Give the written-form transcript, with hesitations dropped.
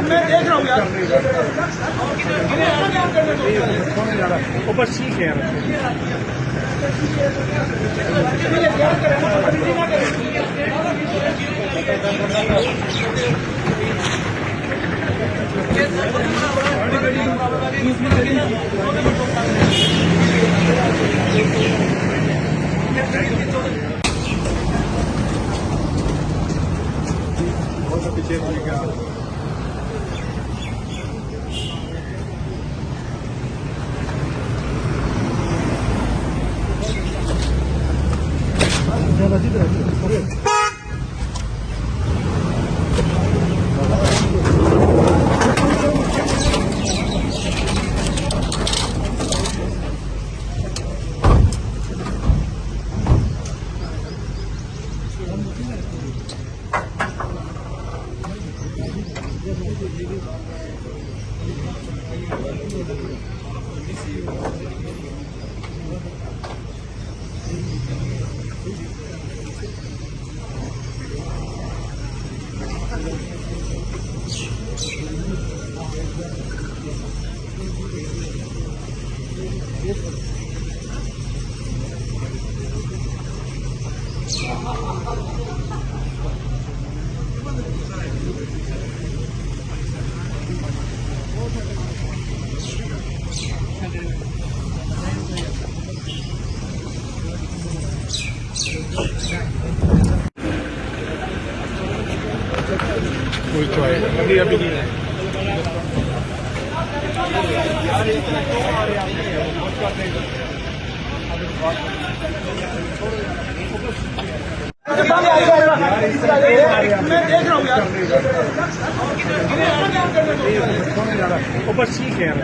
मैं देख रहा हूँ यार। वो बस ठीक है यार। पीछे कोई तो है अभी नहीं है। मैं देख रहा हूँ यार। वो बस ठीक है यार।